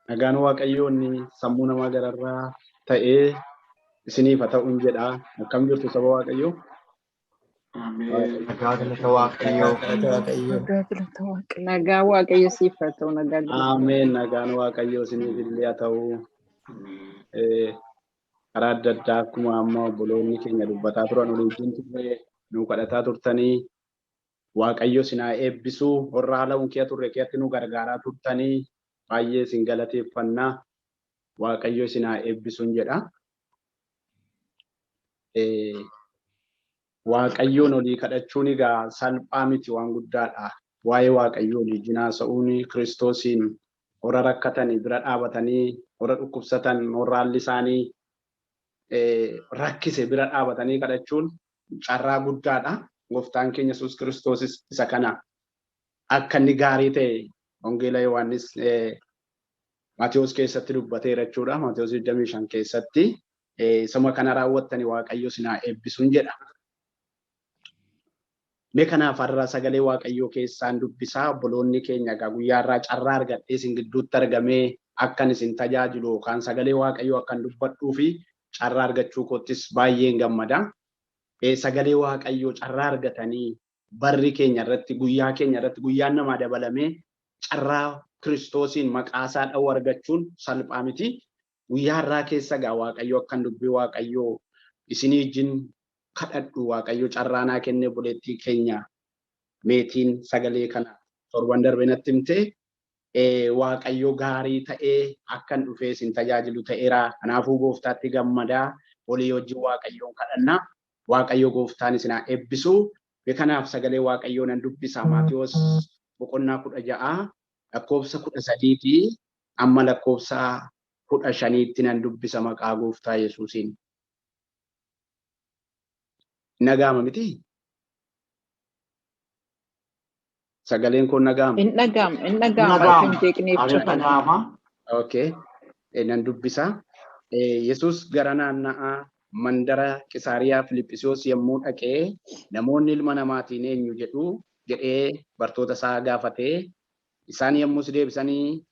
nagaan waaqayyoonni sammuu namaa gararraa ta'ee isiniif haa ta'uun jedha. Akkam jirtu saba waaqayyoo? Nagaa galata waaqayyoo. Nagaa waaqayyo siif haa ta'u. Nagaa galata. Ameen. Nagaan waaqayyoo isiniif illee haa ta'u. Karaa adda addaa akkuma amma obboloonni keenya dubbataa turan waliin turre nu kadhataa turtanii waaqayyo isin haa eebbisu. Warra haala unkee turre keessatti nu gargaaraa turtanii baay'ee isin galateeffannaa. Waaqayyo isin haa eebbisuun jedha. Waaqayyoon olii kadhachuun egaa salphaa miti, waan guddaadha. Waa'ee waaqayyoo olii jinaasa'uun Kiristoosiin warra rakkatanii bira dhaabatanii warra dhukkubsatan warra haalli isaanii rakkise bira dhaabatanii kadhachuun carraa guddaadha. Gooftaan keenya Yesuus Kiristoosis isa kana akka inni gaarii ta'e Wangeela Yohaannis Maatiyos keessatti dubbateera jechuudha. Maatiyos 25 keessatti isuma kana raawwattanii waaqayyo isin haa eebbisuun jedha. Mee kanaaf har'a sagalee waaqayyoo keessaan dubbisaa obboloonni keenya egaa guyyaarraa carraa argadhee isin gidduutti argamee akkan isin tajaajilu yookaan sagalee waaqayyoo akkan dubbadhuu fi carraa argachuu koottis baay'een gammada. Sagalee waaqayyoo carraa argatanii barri keenya irratti guyyaa keenya irratti guyyaan namaa dabalamee carraa Kiristoosiin maqaasaa dha'u argachuun salphaa miti. Guyyaarraa keessa egaa waaqayyoo akkan dubbii waaqayyoo isinii wajjin kadhadhu waaqayyo carraa naa kennee buleettii keenya meetiin sagalee kana torban darbe natti himte waaqayyo gaarii ta'ee akkan dhufee isin tajaajilu ta'eera. Kanaafuu gooftaatti gammadaa olii wajjin waaqayyoon kadhannaa. Waaqayyo gooftaan isin haa eebbisu. Kanaaf sagalee waaqayyoo nan dubbisa. Maatiyos boqonnaa 16 lakkoofsa 13 amma lakkoofsa 15tti nan dubbisa maqaa gooftaa Yesuusiin. Nagaama miti? Sagaleen kun nagaama? In nagaama. Okay. Nan dubbisa. Yesuus gara naanna'aa mandara Qisaariyaa Filiphisiyoos yommuu dhaqee namoonni ilma namaatiin eenyu jedhee bartoota isaa gaafatee isaan yommus deebisanii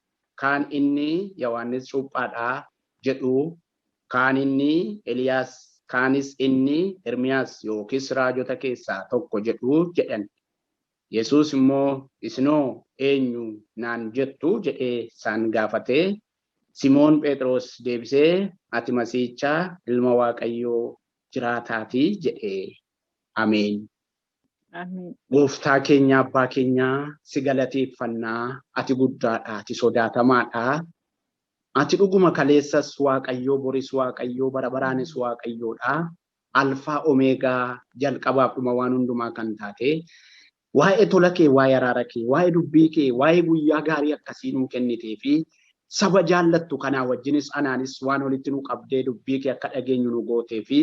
kaan inni Yohaannis Cuuphaadhaa jedhu, kaan inni Eliyaas, kaanis inni Ermiyaas yookiis raajota keessaa tokko jedhu jedhan. Yesuus immoo isinoo eenyu naan jettu jedhee isaan gaafatee Simoon Phexros deebisee ati Masiihichaa ilma Waaqayyoo jiraataatii jedhee. Ameen. Gooftaa keenya abbaa keenya si galateeffannaa. Ati guddaadha, ati sodaatamaadha. Ati dhuguma kaleessas Waaqayyoo, boris Waaqayyoo, bara baraanis Waaqayyoodha. Alfaa Omeegaa, jalqabaaf dhuma waan hundumaa kan taate. Waa'ee tola kee, waa'ee araara kee, waa'ee dubbii kee, waa'ee guyyaa gaarii akkasii nuu kennitee fi saba jaallattu kanaa wajjinis anaanis waan walitti nu qabdee dubbii kee akka dhageenyu nu gootee fi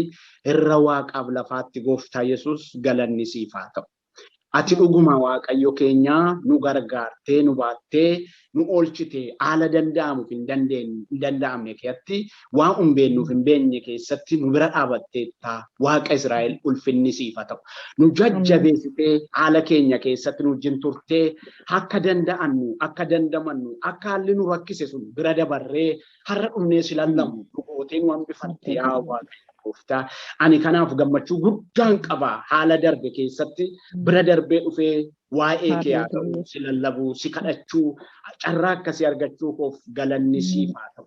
irra waaqaaf lafaatti gooftaa Yesuus galanni siif haa ta'u. Ati dhuguma Waaqayyo keenya nu gargaartee, nu baattee, nu oolchitee haala danda'amuuf hin danda'amne keessatti waan hin beeknuuf hin beekne keessatti nu bira dhaabbatteetta. Waaqa Israa'el ulfinni siif haa ta'u. Nu jajjabeessitee haala keenya keessatti nu wajjin turtee akka danda'annu, akka dandamannu, akka haalli nu rakkise sun bira dabarree har'a dhumnee si lallamu nu gootee nu hambifattee haa Waaqayyo. Ani kanaaf gammachuu guddaan qaba. Haala darbe keessatti bira darbee dhufee waa'ee kee haa ta'u, si lallabuu, si kadhachuu, carraa akkasii argachuu koof galanni siif haa ta'u.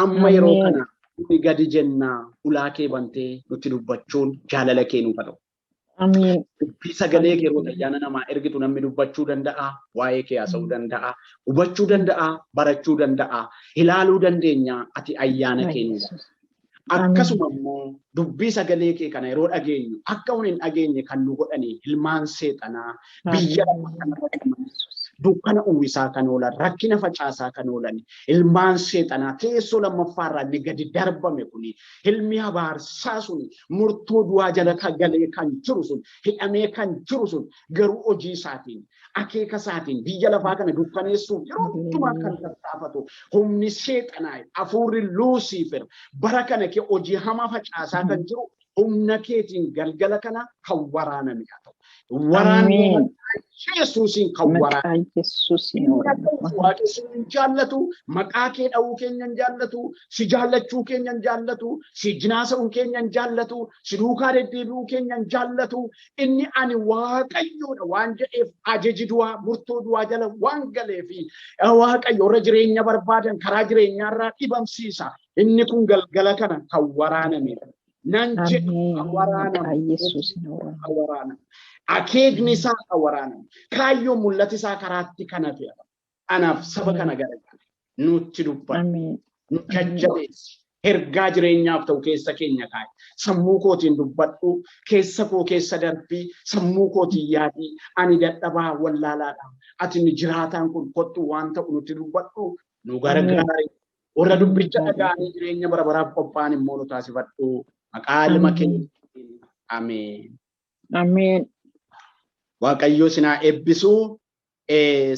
Amma yeroo kana nuti gadi jennaa ulaa kee bantee nutti dubbachuun jaalala kee nuuf haa ta'u. Dubbii sagalee kee yeroo ayyaana namaa ergitu namni dubbachuu danda'a, waa'ee kee haasa'uu danda'a, hubachuu danda'a, barachuu danda'a, ilaaluu dandeenya. Ati ayyaana keenya. Akkasuma immoo dubbii sagalee kee kana yeroo dhageenyu akka hin dhageenye kan nu godhani ilmaan seexanaa biyya dukkana uwwisaa kan oolan, rakkina facaasaa kan oolan ilmaan seexanaa teessoo lammaffaarraa inni gadi darbame kuni ilmi abaarsaa sun murtoo du'aa jala galee kan jiru sun hidhamee kan jiru sun garuu hojii isaatiin akeeka isaatiin biyya lafaa kana dukkaneessuuf yeroo hundumaa kan tattaafatu humni seexanaa hafuurri Luusiifер bara kana kee hojii hamaa facaasaa kan jiru humna keetiin galgala kana kan waraaname haa ta'u. Waraanni Yesuusin kan waraana. Maqaa Yesuusin Waaqessuun hin jaallatu, maqaa kee dha'uu keenya hin jaallatu, si jaallachuu keenya hin jaallatu, si jinaasa'uu keenya hin jaallatu, si duukaa deddeebi'uu keenya hin jaallatu. Inni ani Waaqayyoodha waan jedheef ajaji du'aa murtoo du'aa jala waan galeefi Waaqayyo warra jireenya barbaadan karaa jireenyaarraa dhibamsiisa. Inni kun galgala kana kan waraaname. Nan jedhu kan waraaname. Akeekni isaa kan waraaname. Kaayyoon mul'ati isaa karaatti kana fe'a. Anaaf saba kana gargaara. Nutti dubbatu. Nu jajjabeessi. Ergaa jireenyaaf ta'u keessa keenya kaa'i. Sammuu kootiin dubbadhu. Keessa koo keessa darbii. Sammuu kootiin yaadii. Ani dadhabaa wallaalaadha. Ati ni jiraataan kun kottu waan ta'u nutti dubbadhu. Nu gargaari. Warra dubbicha dhaga'anii jireenya bara baraaf qophaa'an immoo nu taasifadhu. Maqaa ilma keenya. Ameen. Ameen. Waaqayyo sinaa eebbisuu.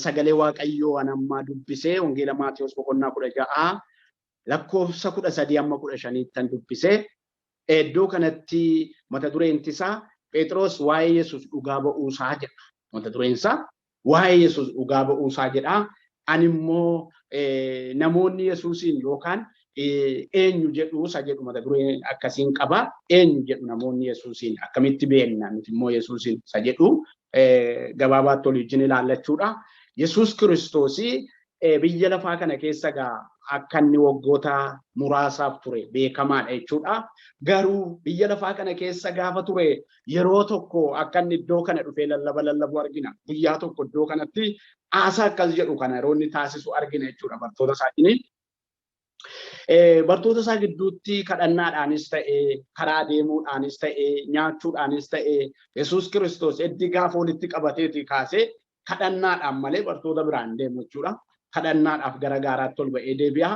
Sagalee Waaqayyoo anammaa dubbisee wangeela Maatiyos boqonnaa 16 lakkoofsa 13 amma 15 dubbisee iddoo kanatti mata dureen isaa Phexros waa'ee Yesuus dhugaa ba'uusaa jedha. Mata dureen isaa waa'ee Yesuus dhugaa ba'uusaa jedha. Ani immoo namoonni Yesuusin yookaan eenyu jedhu isa jedhu mata duree akkasiin qaba. Eenyu jedhu namoonni Yesuusin akkamitti beekna nuti immoo Yesuusin isa jedhu gabaabaatti wajjin ilaallachuudha. Yesuus Kiristoos biyya lafaa kana keessa akka inni waggoota muraasaaf ture beekamaadha jechuudha. Garuu biyya lafaa kana keessa gaafa ture yeroo tokko akka inni iddoo kana dhufee lallabu argina. Guyyaa tokko iddoo kanatti haasaa akkas jedhu kana yeroo inni taasisu argina jechuudha bartoota isaatiin. Bartoota isaa gidduutti kadhannaadhaanis ta'ee karaa deemuudhaanis ta'ee nyaachuudhaanis ta'ee Yesuus Kiristoos eddi gaafa walitti qabateeti kaasee kadhannaadhaan malee bartoota biraan deemu jechuudha. Kadhannaadhaaf gara gaaraatti ol ba'ee deebi'a.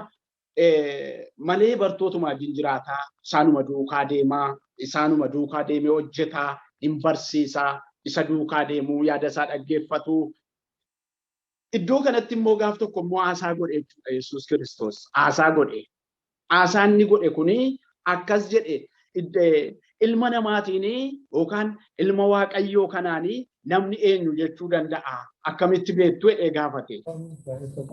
Malee bartootuma wajjin jiraataa isaanuma duukaa deemaa isaanuma duukaa deemee hojjetaa hin barsiisaa isa duukaa deemuu yaada isaa dhaggeeffatu. Iddoo kanatti immoo gaaf tokko immoo haasaa godhe jechuudha Yesuus Kiristoos. Haasaa godhe. Haasaan inni godhe kuni akkas jedhe ilma namaatiin yookaan ilma Waaqayyoo kanaanii namni eenyu jechuu danda'a. Akkamitti beektu jedhee gaafate.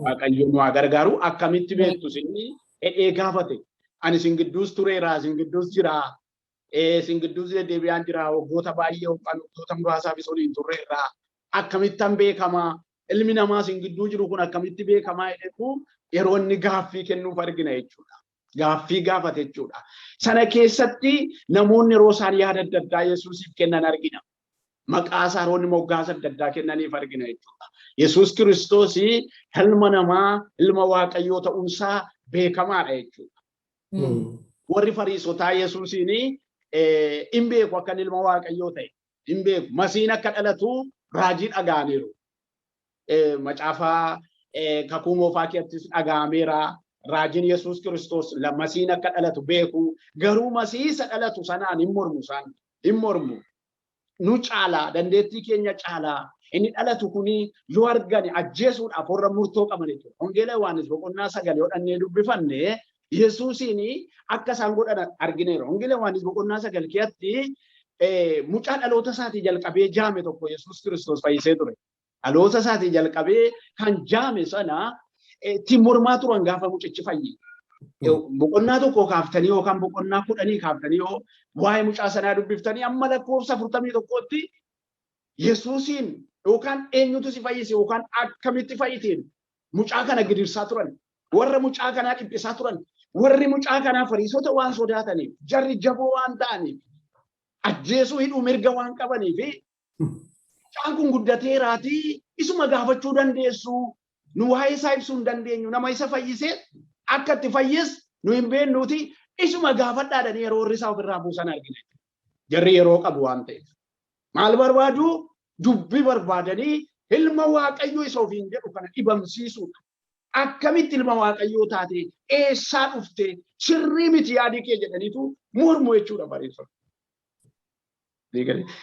Waaqayyoon waa gargaaru akkamitti beektu inni jedhee gaafate. Ani isin gidduus tureera, isin gidduus jira. Isin gidduus deebi'aan jira. Waggoota baay'ee yookaan waggoota muraasaaf isin waliin turreerra. Akkamittan beekamaa? Ilmi namaa isin gidduu jiru kun akkamitti beekamaa jedhu yeroo inni gaaffii kennuuf argina jechuudha. Gaaffii gaafate jechuudha. Sana keessatti namoonni yeroo isaan yaada adda addaa Yesuusiif kennan argina. Maqaa isaa yeroo inni moggaasa adda addaa kennaniif argina jechuudha. Yesuus Kiristoos ilma namaa, ilma Waaqayyoo ta'uunsaa beekamaadha jechuudha. Warri Fariisotaa Yesuusiin hin beeku akka ilma Waaqayyoo ta'e. Hin beeku. Masiin akka dhalatu raajii dhaga'aniiru. Macaafa kakuu moofaa keessatti dhaga'ameera. Raajiin Yesuus Kiristoos masiin akka dhalatu beeku. Garuu masiisa dhalatu sanaan hin mormu isaan. Hin mormu. Nu caalaa dandeettii keenya caalaa. Inni dhalatu kuni yoo argane ajjeesuudhaaf warra murtoo qaban jechuudha. Wangeela Yohaannis boqonnaa 9 yoo dhannee dubbifanne Yesuusiin akka isaan godhan argineera. Wangeela Yohaannis boqonnaa 9 keessatti mucaa dhaloota isaatii jalqabee jaame tokko Yesuus Kiristoos fayyisee ture. Dhaloota isaatii jalqabee kan jaame sana itti mormaa turan gaafa mucichi fayye. Boqonnaa tokko kaaftanii yookaan boqonnaa 10 kaaftanii yoo waa'ee mucaa sanaa dubbiftanii amma lakkoofsa 41tti Yesuusiin yookaan eenyutu si fayyise yookaan akkamitti fayyiteen mucaa kana gidirsaa turan. Warra mucaa kanaa dhiphisaa turan. Warri mucaa kanaa Fariisota waan sodaataniif jarri jaboo waan ta'aniif ajjeesuu hidhuu mirga waan qabaniif mucaan kun guddateeraatii isuma gaafachuu dandeessu. Nu waa'ee isaa ibsuu hin dandeenyu. Nama isa fayyisee akka itti fayyis nu hin beeknuuti isuma gaafadhaadhanii yeroo warri isaa ofirraa buusan argina. Jarri yeroo qabu waan ta'eef. Maal barbaadu? Dubbii barbaadanii ilma Waaqayyoo isa ofiin jedhu kana dhibamsiisuudha. Akkamitti ilma Waaqayyoo taate eessaa dhufte sirrii miti yaadii kee jedhaniitu mormu jechuudha Fariisota.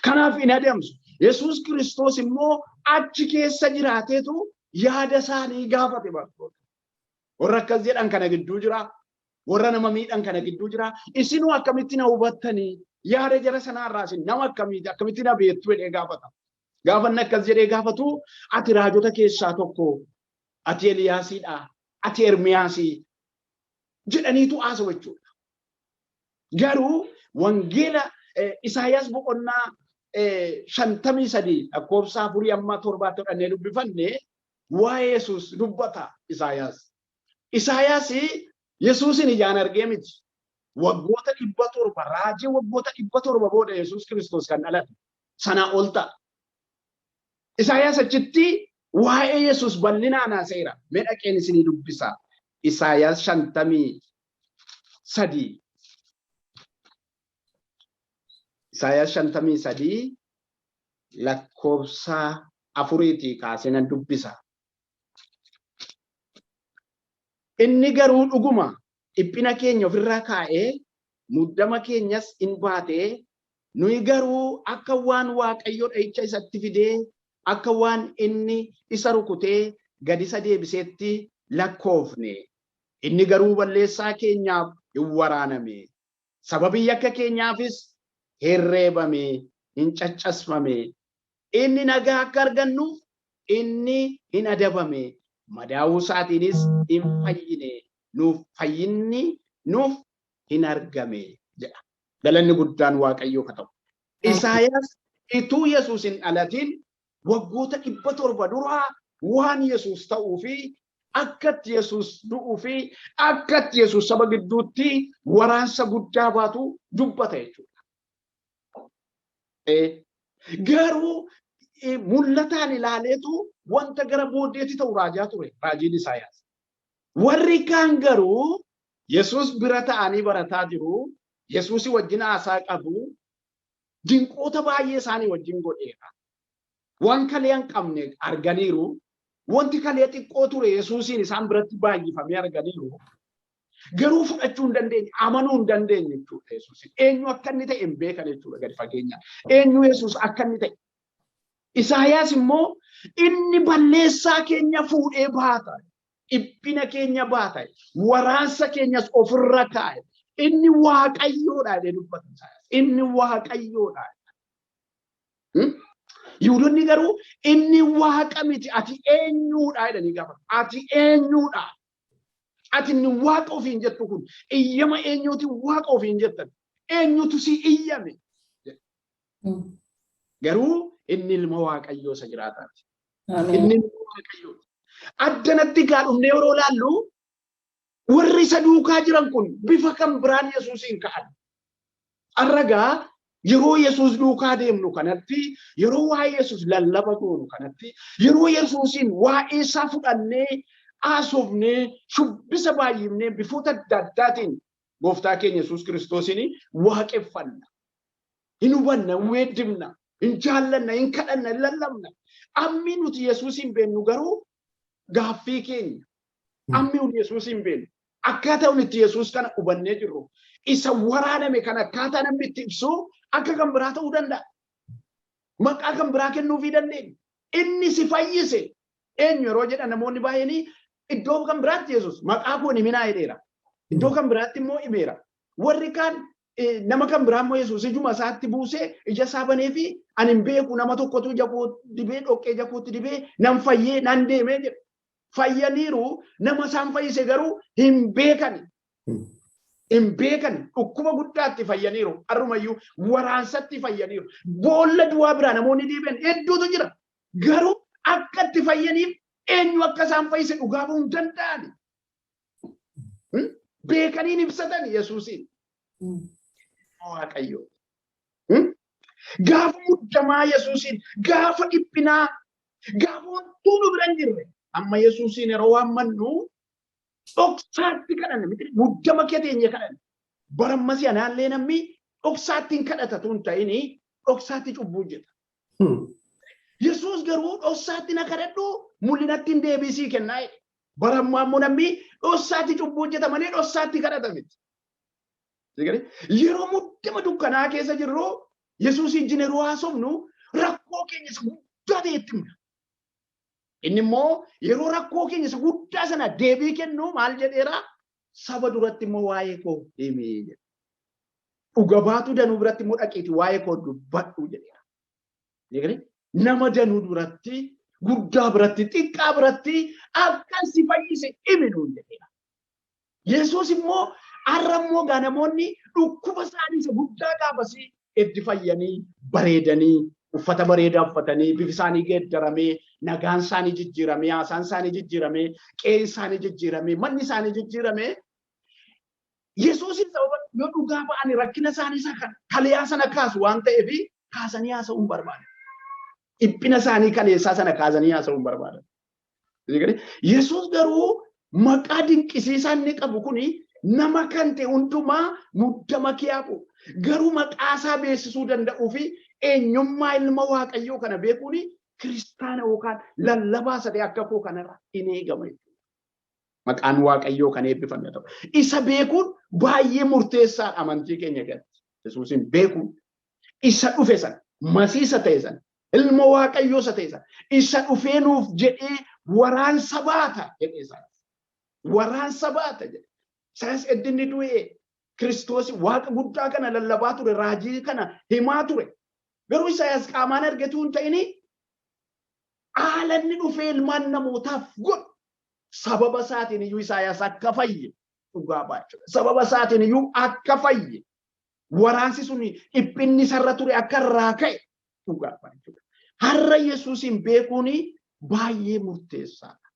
Kanaaf hin adeemsu. Yesuus Kiristoos immoo achi keessa jiraateetu yaada isaanii gaafate bartoota. Warra akkas jedhan kana gidduu jira. Warra nama miidhan kana gidduu jira. Isinuu akkamitti na hubattanii yaada jara sanaarraa isin nama akkamitti na beektu jedhee gaafata. Gaafa inni akkas jedhee gaafatu ati raajota keessaa tokko, ati Eliyaasiidha, ati Ermiyaasii jedhaniitu haasa'u jechuudha. Garuu wangeela Isaayaas boqonnaa 53 lakkoofsa 4 amma 7 hodhannee dubbifanne waa'ee Yesuus dubbata Isaayaas. Isaayaas Yesuusin ijaan argee miti. Waggoota 700 raajii waggoota 700 booda Yesuus Kiristoos kan dhalate sana ol ta'a. Isaayaas achitti waa'ee Yesuus bal'inaan haasa'eera. Mee dhaqeen isinii dubbisa. Isaayaas 53. Isaayaas 53 lakkoofsa 4 kaasee nan dubbisa. Inni garuu dhuguma dhiphina keenya ofirraa kaa'ee muddama keenyas in baatee nuyi garuu akka waan Waaqayyo dha'icha isatti fidee akka waan inni isa rukutee gadi isa deebiseetti lakkoofne. Inni garuu balleessaa keenyaaf hin waraaname. Sababii yakka keenyaafis herreebame, hin caccasfame. Inni nagaa akka argannuuf inni hin adabame. Madaa'uu isaatiinis hin fayyine. Nuuf fayyinni nuuf hin argame jedha. Galanni guddaan Waaqayyoo haa ta'u. Isaayaas ituu Yesuus hin dhalatin waggoota 700 duraa waan Yesuus ta'uu fi akkatti Yesuus du'uu fi akkatti Yesuus saba gidduutti waraansa guddaa baatu dubbata jechuudha. Garuu mul'ataan ilaaleetu wanta gara booddeetti ta'u raajaa ture raajiin Isaayaas. Warri kaan garuu Yesuus bira ta'anii barataa jiru. Yesuus wajjin haasaa qabu. Dinqoota baay'ee isaanii wajjin godheera. Waan kalee hin qabne arganiiru. Wanti kalee xiqqoo ture Yesuusiin isaan biratti baay'ifamee arganiiru. Garuu fudhachuu hin dandeenye, amanuu hin dandeenye jechuudha Yesuusin. Eenyu akka inni ta'e hin beekan jechuudha gadi fageenya. Eenyu Yesuus akka inni ta'e. Isaayaas immoo inni balleessaa keenya fuudhee baata. Dhiphina keenya baata. Waraansa keenyas ofirra kaa'e. Inni Waaqayyoodha jedhee dubbata Isaayaas. Inni Waaqayyoodha. Yihuudoonni garuu inni Waaqa miti ati eenyuudha jedhanii gaafatu. Ati eenyuudha? Ati inni Waaqa ofiin jettu kun iyyama eenyuuti Waaqa ofiin jettan? Eenyutu si iyyame? Garuu inni ilma Waaqayyoo isa jiraataati. Inni ilma Waaqayyoo. Addanatti gaadhumne yeroo laallu warri isa duukaa jiran kun bifa kan biraan Yesuusiin ka'an. Arragaa yeroo Yesuus duukaa deemnu kanatti, yeroo waa'ee Yesuus lallaba goonu kanatti, yeroo Yesuusiin waa'ee isaa fudhannee haasofnee shubbisa baay'ifnee bifoota adda addaatiin gooftaa keenya Yesuus Kiristoosiin waaqeffanna. Hin hubanna, hin weeddifna, hin jaallanna, hin kadhanna, hin lallabna. Ammi nuti Yesuusiin beennu garuu gaaffii keenya. Ammi nuti Yesuusiin beennu. Akkaataa itti Yesuus kana hubannee jirru. Isa waraaname kana akkaataa namni itti ibsu akka kan biraa ta'uu danda'a. Maqaa kan biraa kennuufii dandeenya. Inni si fayyise. Eenyu yeroo jedhan namoonni baay'een iddoo kan biraatti Yesuus maqaa koo himinaa jedheera. Iddoo kan biraatti immoo himeera. Warri kaan nama kan biraa immoo Yesuus ijuma isaatti buusee ija isaa banee fi ani hin beeku nama tokkotu ija koo dibee dhoqqee ija kootti dibee nan fayyee nan deemee jedha. Fayyaniiru nama isaan fayyise garuu hin beekan. Hin beekan dhukkuba guddaatti fayyaniiru. Arrumayyuu waraansatti fayyaniiru. Boolla du'aa biraa namoonni deebi'an hedduutu jira. Garuu akka itti fayyaniif eenyu akka isaan fayyise dhugaa ba'uu hin danda'an. Beekaniin ibsatan Yesuusiin. Waaqayyo. Gaafa muddamaa Yesuusiin, gaafa dhiphinaa, gaafa wantuu nu bira hin jirre. Amma Yesuusiin yeroo waammannu dhoksaatti kadhanna miti muddama keenya kadhanna. Barammas anaallee namni dhoksaatti hin kadhatatu hin ta'ini dhoksaatti cubbuu hojjeta. Yesuus garuu dhoksaatti na kadhadhu mul'inatti hin deebisii kennaa jedhe. Barammaa immoo namni dhoksaatti cubbuu hojjeta malee dhoksaatti kadhata miti. Yeroo muddama dukkanaa keessa jirru Yesuus ijjin yeroo haasofnu rakkoo keenya isa guddaa ta'etti himna. Inni immoo yeroo rakkoo keenya isa guddaa sana deebii kennu maal jedheera? Saba duratti immoo waa'ee koo himi jedha. Dhuga baatu danuu biratti immoo dhaqiiti waa'ee koo dubbadhu jedheera. nama danuu duratti guddaa biratti xiqqaa biratti akkan si fayyise himinu jedheera. Yesuus immoo har'a immoo namoonni dhukkuba isaanii isa guddaa gaafasii itti fayyanii bareedanii uffata bareedaa uffatanii bifi isaanii geeddaramee nagaan isaanii jijjiiramee haasaan isaanii jijjiiramee qe'een isaanii jijjiiramee manni isaanii jijjiiramee Yesuusin sababa yoo dhugaa ba'anii rakkina isaanii isa kaleessaa sana kaasu waan ta'eef kaasanii haasa'uu hin barbaadan. Dhiphina isaanii kaleessaa sana kaasanii haasa'uu hin barbaadan. Yesuus garuu maqaa dinqisiisaa inni qabu kuni nama kan ta'e hundumaa muddama kiyaabu garuu maqaa isaa beeksisuu danda'uu fi eenyummaa ilma Waaqayyoo kana beekuun kiristaana yookaan lallabaa sadii akka koo kanarra hin eegama. Maqaan Waaqayyoo kan eebbifame ta'u. Isa beekuun baay'ee murteessaa amantii keenya gadi. Yesuusin beekuun isa dhufe sana masiisa ta'e sana ilma Waaqayyoo isa ta'e sana isa dhufee nuuf jedhee waraansa baata jedhee sana. Waraansa baata jedhe. Saayins eddinni du'ee Kiristoos Waaqa guddaa kana lallabaa ture raajii kana himaa ture. Garuu Isaayyaas qaamaan argatu hin ta'ini haala inni dhufee ilmaan namootaaf godhu sababa isaatiin iyyuu Isaayyaas akka fayye dhugaa baachuudha. Sababa isaatiin iyyuu akka fayye waraansi sun dhiphinni sarara ture akka irraa ka'e dhugaa baachuudha. Har'a Yesuusin beekuun baay'ee murteessaadha.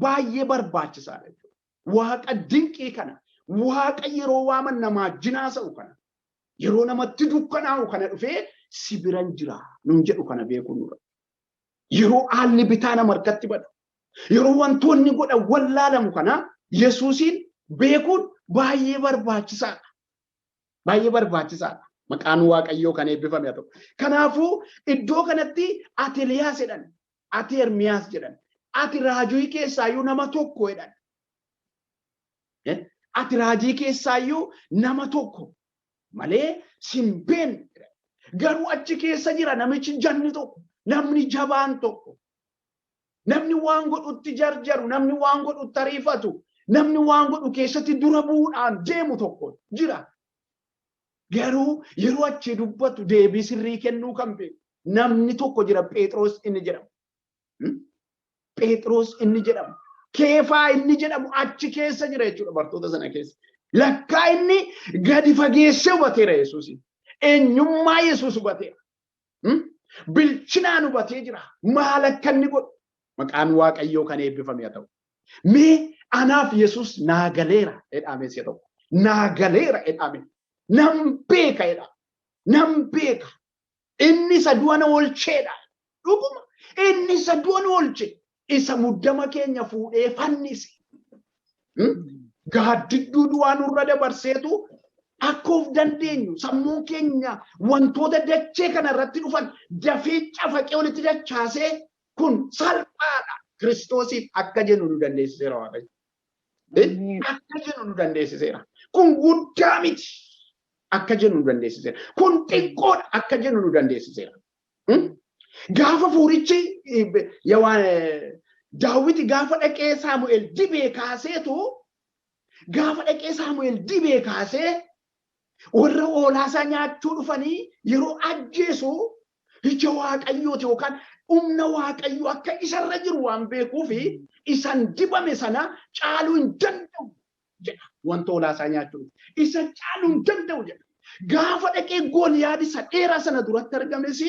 Baay'ee barbaachisaadha. Waaqa dinqii kana Waaqa yeroo waaman namaa jinaasa'u kana yeroo namatti dukkanaa'u kana dhufee si biran jira nun jedhu kana beekuun dura. Yeroo haalli bitaa nama harkatti bada. Yeroo wantoonni godhan wallaalamu kana Yesuusin beekuun baay'ee barbaachisaadha. Baay'ee barbaachisaadha. Maqaan Waaqayyoo kan eebbifame haa ta'u. Kanaafuu iddoo kanatti ati Eliyaas jedhan, ati Ermiyaas jedhan, ati raajii keessaayyuu nama tokko jedhan. Ati raajii keessaayyuu nama tokko malee simbeen garuu achi keessa jira namichi janni tokko, namni jabaan tokko, namni waan godhutti jarjaru, namni waan godhutti ariifatu, namni waan godhu keessatti dura bu'uudhaan deemu tokko jira. Garuu yeroo achi dubbatu deebii sirrii kennuu kan beeku namni tokko jira. Phexros inni jedhamu. Phexros inni jedhamu. Keefaa inni jedhamu achi keessa jira jechuudha bartoota sana keessa. Lakkaa inni gadi fageessee hubateera Yesuus. Eenyummaa Yesuus hubateera. Bilchinaan hubatee jira. Maal akka inni godhu maqaan Waaqayyoo kan eebbifame haa ta'u. Mee anaaf Yesuus naa galeera jedhamee si ta'u. Naa galeera jedhame. Nam beeka jedha. Nam beeka. Inni isa du'a na oolcheedha. Dhuguma. Inni isa du'a na oolche. Isa muddama keenya fuudhee fannise. Gaaddidduu du'aa nurra dabarseetu akka of dandeenyu sammuu keenya wantoota dachee kana irratti dhufan dafee cafaqee walitti dachaasee kun salphaadha. Kiristoosiif akka jennu nu dandeessiseera Waaqayyo. Akka jennu nu dandeessiseera. Kun guddaa miti. Akka jennu nu dandeessiseera. Kun xiqqoodha. Akka jennu nu dandeessiseera. Gaafa fuurichi Daawit gaafa dhaqee Saamu'eel dibee kaaseetu gaafa dhaqee Saamu'eel dibee kaasee warra hoolaasaa nyaachuu dhufanii yeroo ajjeesu ija Waaqayyooti yookaan humna Waaqayyoo akka isarra jiru waan beekuufi isan dibame sana caaluu hin danda'u jedha. Wanta hoolaasaa nyaachuu isa caaluu hin danda'u jedha. Gaafa dhaqee Gooliyaad isa dheeraa sana duratti argames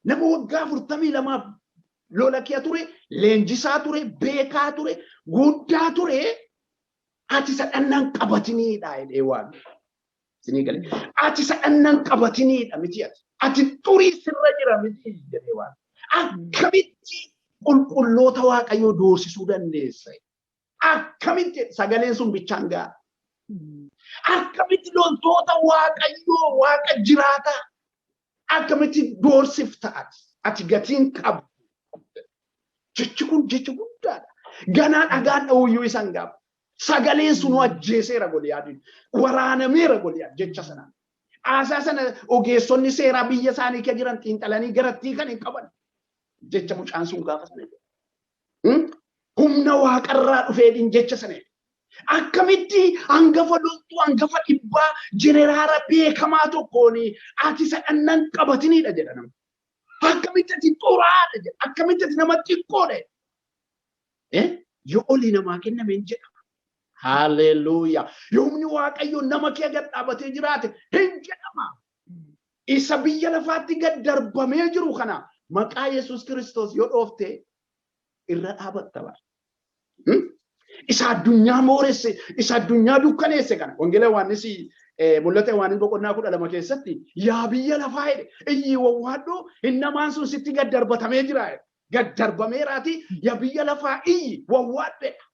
nama waggaa 42 lola kee ture, leenjisaa ture, beekaa ture, guddaa ture. Ati sadhannan qabatiniidha jedhee waan. Ati sadhannan qabatiniidha miti ati. Ati xurii sirra jira miti jedhee waan. Akkamitti qulqulloota Waaqayyoo doorsisuu dandeessa? Akkamitti sagaleen sun bichaan ga'a? Akkamitti loltoota Waaqayyoo Waaqa jiraata? Akkamitti doorsifta ati? Ati gatiin qabu. Jechi kun jechi guddaadha. Ganaa dhagaan dha'uyyuu isaan gaafa. Sagaleen sun ajjeeseera Gooliyaadin. Waraanameera Gooliyaad jecha sanaan. Aasaa sana ogeessonni seeraa biyya isaanii keessa jiran xiinxalanii garattii kan hin qaban. Jecha mucaan sun gaafa sana. Humna Waaqarraa dhufeedhin jecha sana. Akkamitti hangafa loltuu hangafa dhibbaa jeneraala beekamaa tokkoon ati sadhannan qabatiniidha jedha namni. akkamitti xuraadha jedha akkamitti namatti xiqqoodha yoo olii namaa kenname hin jedhama. Haleluuyaa. Yoomni Waaqayyo nama kee gad dhaabatee jiraate hin jedhama. Isa biyya lafaatti gad darbamee jiru kana maqaa Yesuus Kiristoos yoo dhoofte irra dhaabatta bara. Isa addunyaa mooresse, isa addunyaa dukkaneesse kana. Wangeela Yohaannis mul'ata Yohaannis boqonnaa 12 keessatti yaa biyya lafaa jedhe iyyi wawwaadhu innamaan sun sitti gad darbatamee jira. Gad darbameeraati yaa biyya lafaa iyyi wawwaadhedha.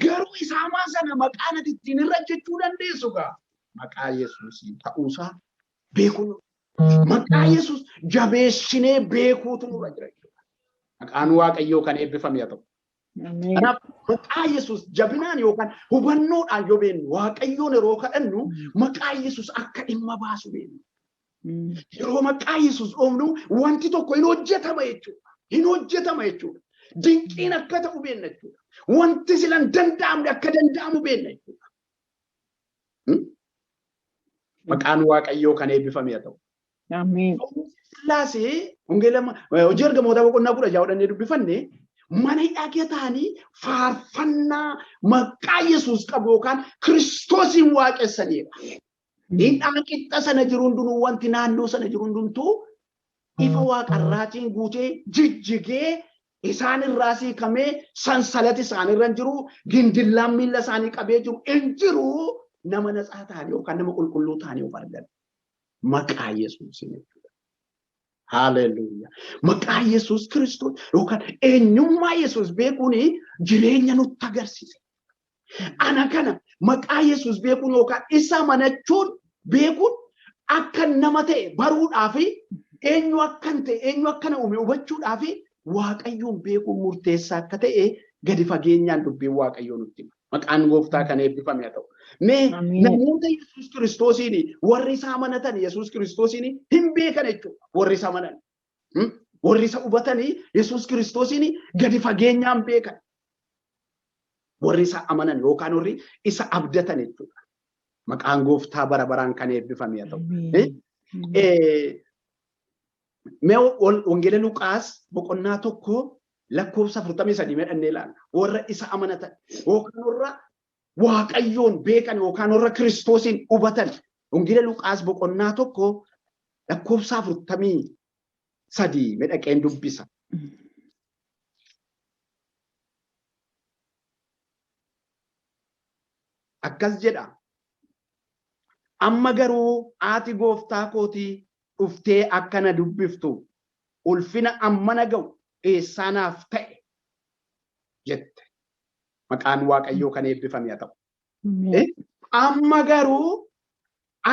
Garuu isaamaa sana maqaan ati ittiin irra jechuu dandeessu gaa. Maqaa Yesuus ta'uusaa beekuun. Maqaa Yesuus jabeessinee beekuutu nurra jira. Maqaan Waaqayyoo kan eebbifame haa ta'u. Kanaaf maqaa Yesuus jabinaan yookaan hubannoodhaan yoo beennu Waaqayyoon yeroo kadhannu maqaa Yesuus akka dhimma baasu beennu. Yeroo maqaa Yesuus dhoofnu wanti tokko hin hojjetama jechuudha. Hin hojjetama jechuudha. Dinqiin akka ta'u beenna jechuudha. Wanti silan danda'amne akka danda'amu beenna jechuudha. Maqaan Waaqayyoo kan eebbifame haa ta'u. Ameen. Sillaasee hongeela hojii ergamootaa boqonnaa 16 dubbifanne mana hidhaa ta'anii faarfannaa maqaa Yesuus qabu yookaan Kiristoosiin waaqessanidha. Hidhaa qixxa sana jiru hundinuu wanti naannoo sana jiru hundumtuu ifa waaqarraatiin guutee jijjigee isaan irraa siikamee sansalati isaanirra hin jiru gindillaan miilla isaanii qabee jiru hin jiru nama natsaa ta'anii yookaan nama qulqulluu ta'anii of argan. Maqaa Yesuusiin jechuudha. Haleluuyaa. Maqaa Yesuus Kiristoos yookaan eenyummaa Yesuus beekuun jireenya nutti agarsiisa. Ana kana maqaa Yesuus beekuun yookaan isa amanachuun beekuun akka nama ta'e baruudhaaf eenyu akkan ta'e eenyu akkana uume hubachuudhaaf Waaqayyoon beekuun murteessaa akka ta'e gadi fageenyaan dubbiin Waaqayyoo nutti hima. Maqaan Gooftaa kan eebbifame haa ta'u. Mee namoota Yesuus Kiristoosiin warri isa amanatan Yesuus Kiristoosiin hin beekan jechuudha. Warri isa amanan. Warri isa hubatanii Yesuus Kiristoosiin gadi fageenyaan beekan. Warri isa amanan yookaan warri isa abdatan jechuudha. Maqaan Gooftaa bara baraan kan eebbifame haa ta'u. Mee wangeela Luqaas boqonnaa 1 lakkoofsa 43 medhannee ilaalla. Warra isa amanatan yookaan warra Waaqayyoon beekan yookaan warra Kiristoosiin hubatan. Wangeela Luqaas boqonnaa 1 lakkoofsa 43 medhaqeen dubbisa. Akkas jedha. Amma garuu ati Gooftaa kootii dhuftee akkana dubbiftu ulfina ammana ga'u eessaanaaf ta'e jette. Maqaan Waaqayyoo kan eebbifame haa ta'u. Amma garuu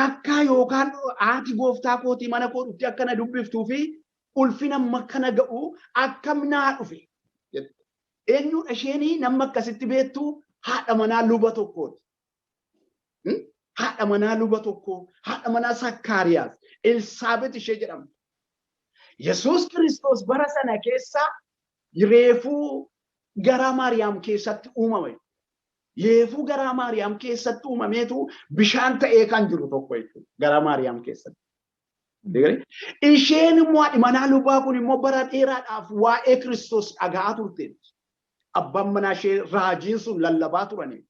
akka yookaan ati Gooftaa kootii mana koo dhuftee akkana dubbiftuu fi ulfina akkana ga'u akkam naa dhufe jette. Eenyudha isheenii nama akkasitti beektu haadha manaa luba tokkooti. Haadha manaa luba tokko haadha manaa Sakkaariyaas Elsaabeet ishee jedhamtu. Yesuus Kiristoos bara sana keessa reefuu gara Maariyaam keessatti uumame. Reefuu gara Maariyaam keessatti uumameetu bishaan ta'ee kan jiru tokko jechuudha. Gara Maariyaam keessatti. Isheen immoo haadhi manaa lubaa kun immoo bara dheeraadhaaf waa'ee Kiristoos dhaga'aa turte. Abbaan manaa ishee raajiin sun lallabaa turaniiru.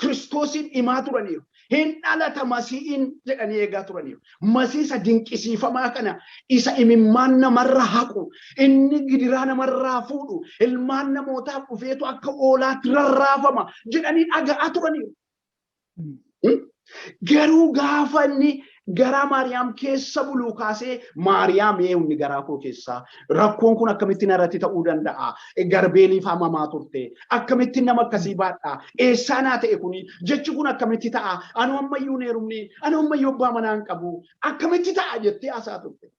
Kiristoosin himaa turaniiru. Hin dhalata Masiihiin jedhanii eegaa turaniiru. Masiisa dinqisiifamaa kana isa imimmaan namarra haqu, inni gidiraa namarraa fuudhu, ilmaan namootaaf dhufeetu akka oolaatti rarraafama jedhanii dhaga'aa turaniiru. Garuu gaafa inni gara Maariyaam keessa buluu kaasee Maariyaam inni garaa koo keessaa rakkoon kun akkamitti narratti ta'uu danda'a? Garbeeliif hamamaa turte. Akkamitti nama akkasii baadhaa? Eessaa naa ta'e kuni jechi kun akkamitti ta'a? Anu ammayyuu hin heerumne, anu ammayyuu abbaa manaa hin qabu. Akkamitti ta'a jettee haasaa turte.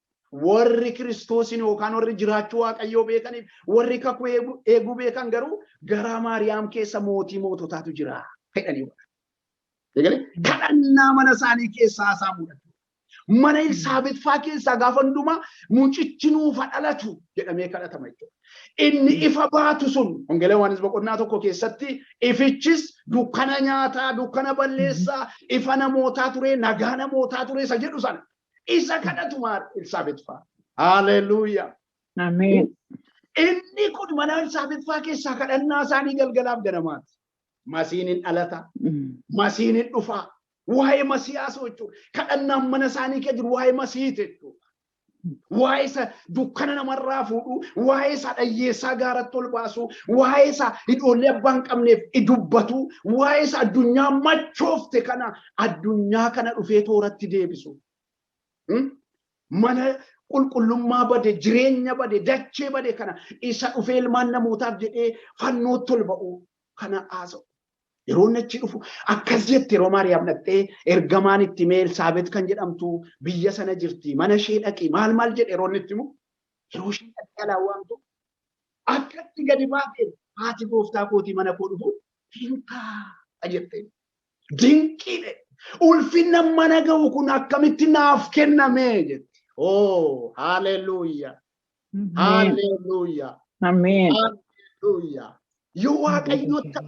Warri Kiristoosin yookaan warri jiraachuu Waaqayyoo beekaniif warri kakuu eeguu beekan garuu gara Maariyaam keessa mootii moototaatu jira jedhanii. Kadhannaa mana isaanii keessaa haasaa mudatu. Mana Elsaabeet faa keessaa gaafa hundumaa mucichi nuuf dhalatu jedhamee kadhatama jechuudha. Inni ifa baatu sun Wangeela Yohaannis boqonnaa 1 keessatti ifichis dukkana nyaataa, dukkana balleessaa, ifa namootaa ture, nagaa namootaa ture isa jedhu sana. Isa kadhatu maal Elsaabeet fa'a. Haleluuyaa. Ameen. Inni kun mana Elsaabeet fa'a keessaa kadhannaa isaanii galgalaaf ganamaati. Masiinin dhalata. Masiinin dhufaa. Waa'ee Masiihaa jechuudha. Kadhannaan mana isaanii keessa jiru waa'ee Masiihii jechuudha. Waa'ee isa dukkana namarraa fuudhu, waa'ee isa dhayyeessaa gaaratti ol baasu, waa'ee isa ijoollee abbaan qabneef dubbatu, waa'ee isa addunyaa machoofte kana addunyaa kana dhufee tooratti deebisu. Mana qulqullummaa bade, jireenya bade, dachee bade kana isa dhufee ilmaan namootaaf jedhee fannootti ol ba'u kana haasa'u. Yeroo achi dhufu akkas jette yeroo Maariyaam dhaqxee ergamaan itti mee Elsaabeet kan jedhamtu biyya sana jirti mana ishee dhaqi maal jedhe yeroo itti himu yeroo ishee dhaqxee alaa waamtu akkatti gadi baatee haati gooftaa kootii mana koo dhufu dinqaa jette dinqiidhe ulfinna mana ga'u kun akkamitti naaf kenname jette. Oh haleluuyaa haleluuyaa Ameen. haleluuyaa yoo waaqayyoota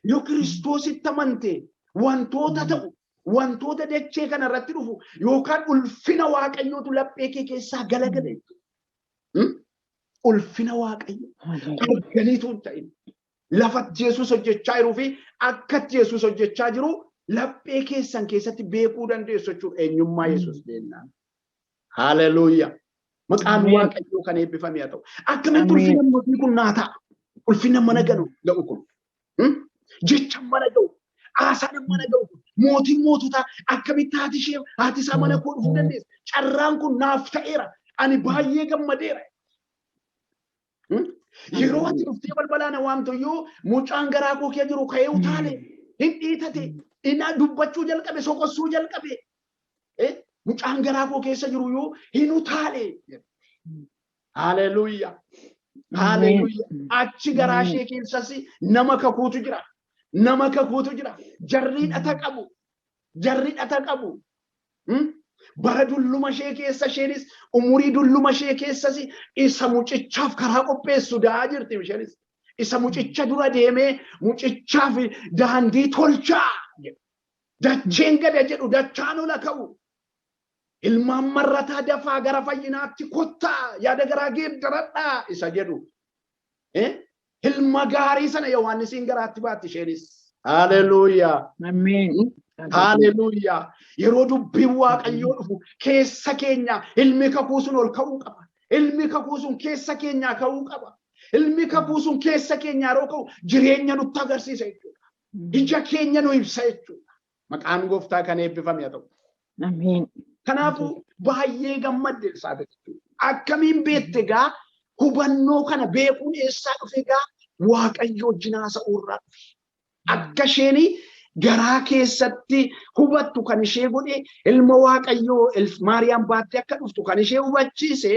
yoo Kiristoositti amante wantoota ta'u wantoota dachee kana irratti dhufu yookaan ulfina waaqayyootu laphee kee keessaa galagale. Ulfina waaqayyo arganiitu hin ta'in lafatti Yesuus hojjechaa jiruu fi akkatti Yesuus hojjechaa jiru laphee keessan keessatti beekuu dandeessu jechuudha eenyummaa Yesuus beennaan. Haleluuyaa. Maqaan waaqayyoo kan eebbifame haa ta'u. Akkamitti ulfina mootii kun naa ta'a? Ulfina mana ga'u kun. Jecha mana ga'u, haasaan mana ga'u, mootiin moototaa akkamitti haati isaa mana koo dhufuu dandeessa. Carraan kun naaf ta'eera. Ani baay'ee gammadeera. Yeroo ati dhuftee balbalaan waamtu iyyuu mucaan garaa koo kee jiru ka'ee utaale hin dhiitate inni dubbachuu jalqabe soqossuu jalqabe. Mucaan garaa koo keessa jiru iyyuu hin utaale. Haleluuyaa. Haleluuyaa. Achi garaa ishee keessas nama kakuutu jira. Nama kakuutu jira. Jarri dhata qabu. Jarri dhata qabu. Bara dulluma ishee keessa isheenis umurii dulluma ishee keessas isa mucichaaf karaa qopheessu daa jirti isheenis. Isa mucicha dura deemee mucichaaf daandii tolchaa. Dacheen gada jedhu dachaan ola ka'u. Ilmaan marrataa dafaa gara fayyinaatti kottaa yaada garaa geeddaradhaa isa jedhu. Ilma gaarii sana Yohaannisiin garaatti baatti isheenis. Haleluuyaa. Ameen. Haleluuyaa. Yeroo dubbiin waaqayyoo dhufu keessa keenya ilmi kakuu sun ol ka'uu qaba. Ilmi kakuu sun keessa keenyaa ka'uu qaba. Ilmi kakuu sun keessa keenyaa yeroo ka'u jireenya nutti agarsiisa jechuudha. Ija keenya nu ibsa jechuudha. Maqaan gooftaa kan eebbifame haa ta'u. Ameen. Kanaafuu baay'ee gammadde Elsaabeet. Akkamiin beekte gaa hubannoo kana beekuun eessaa dhufe gaa waaqayyo wajjin haasa'uurraa dhufe. Akka isheen garaa keessatti hubattu kan ishee godhe ilma waaqayyoo Maariyaam baattee akka dhuftu kan ishee hubachiise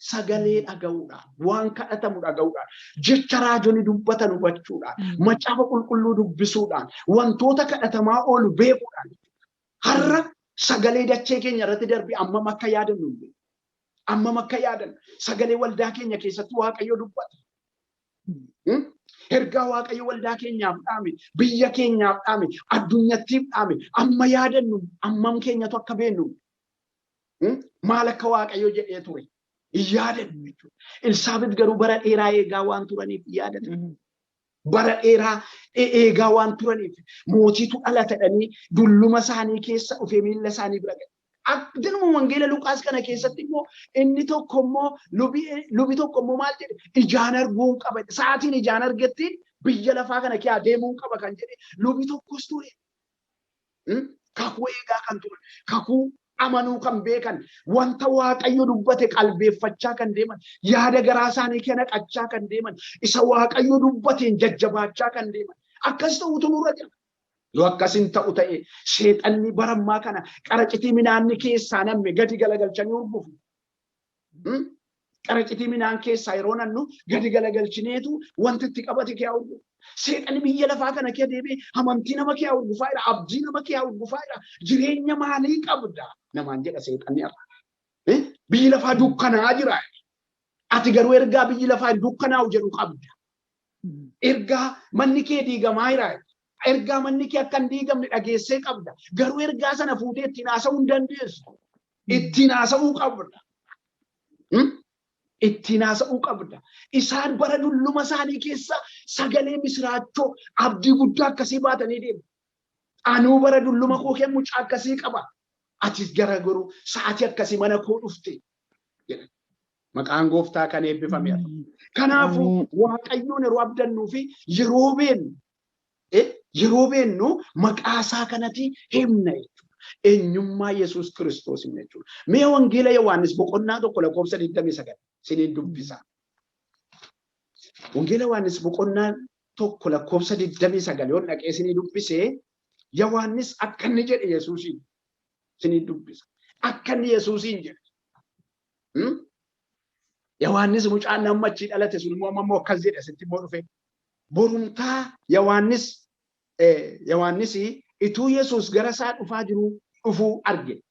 sagalee dhaga'uudhaan waan kadhatamu dhaga'uudhaan jecha raajonni dubbatan hubachuudhaan macaafa qulqulluu dubbisuudhaan wantoota kadhatamaa oolu beekuudhaan har'a sagalee dachee keenya irratti darbe ammam akka yaadannu ammam akka yaadannu sagalee waldaa keenya keessatti waaqayyo dubbata. Ergaa waaqayyo waldaa keenyaaf dhaame biyya keenyaaf dhaame addunyattiif dhaame amma yaadannu ammam keenyatu akka beennu maal akka waaqayyo jedhee ture yaadannu jechuudha. Elsaabeet garuu bara dheeraa eegaa waan turaniif yaadannu. Bara dheeraa eegaa waan turaniif mootiitu dhalatadhanii dulluma isaanii keessa dhufee miilla isaanii bira ga'e. Akkuma wangeela Luqaas kana keessatti immoo inni tokko immoo lubi tokko immoo maal jedhe ijaan arguu qaba. Sa'aatiin ijaan argattiin biyya lafaa kana kee adeemuu qaba kan jedhe lubi tokkos ture. Kakuu eegaa kan ture. Kakuu amanuu kan beekan wanta waaqayyo dubbate qalbeeffachaa kan deeman yaada garaa isaanii kana naqachaa kan deeman isa waaqayyo dubbateen jajjabaachaa kan deeman akkas ta'utu nurra jira. Yoo akkasin ta'u ta'e sheexanni barammaa kana qaracitii minaanni keessaa namme gadi galagalchanii urgufu. Qaracitii minaan keessaa yeroo nannu gadi galagalchineetu wanta itti qabate kee urgufu. Sheexanni biyya lafaa kana kee deebi'ee amantii nama kee urgufaa jira, abdii nama kee urgufaa jira. Jireenya maalii qabda namaan jedha sheexanni irra. Biyyi lafaa dukkanaa jira. Ati garuu ergaa biyyi lafaa dukkanaa'u jedhu qabda. Ergaa manni kee diigamaa jira. Ergaa manni kee akka hin diigamne dhageessee qabda. Garuu ergaa sana fuutee ittiin haasa'uu hin dandeessu. ittiin haasa'uu qabda. Ittiin haasa'uu qabda. Isaan bara dulluma isaanii keessa sagalee misiraachoo abdii guddaa akkasii baatanii deemu. Anuu bara dulluma koo kee mucaa akkasii qaba. Atis gara garuu sa'aatii akkasii mana koo dhufte. Maqaan gooftaa kan eebbifame. Kanaafuu Waaqayyoon yeroo abdannuu fi yeroo beennu maqaa isaa kanatti himna jechuudha. Eenyummaa Yesuus Kiristoos jechuudha. Mee wangeela Yohaannis boqonnaa 1:29 siniin dubbisa. Wangeela Yohaannis boqonnaa 1:29 yoo dhaqee sinii dubbisee Yohaannis akka inni jedhe Yesuusiin sinii dubbisa. Akka inni Yesuusiin jedhe. Yohaannis mucaan nama achi dhalate sun immoo akkas jedhe sitti immoo dhufe. Borumtaa Yohaannis ituu Yesuus gara isaa dhufuu arge.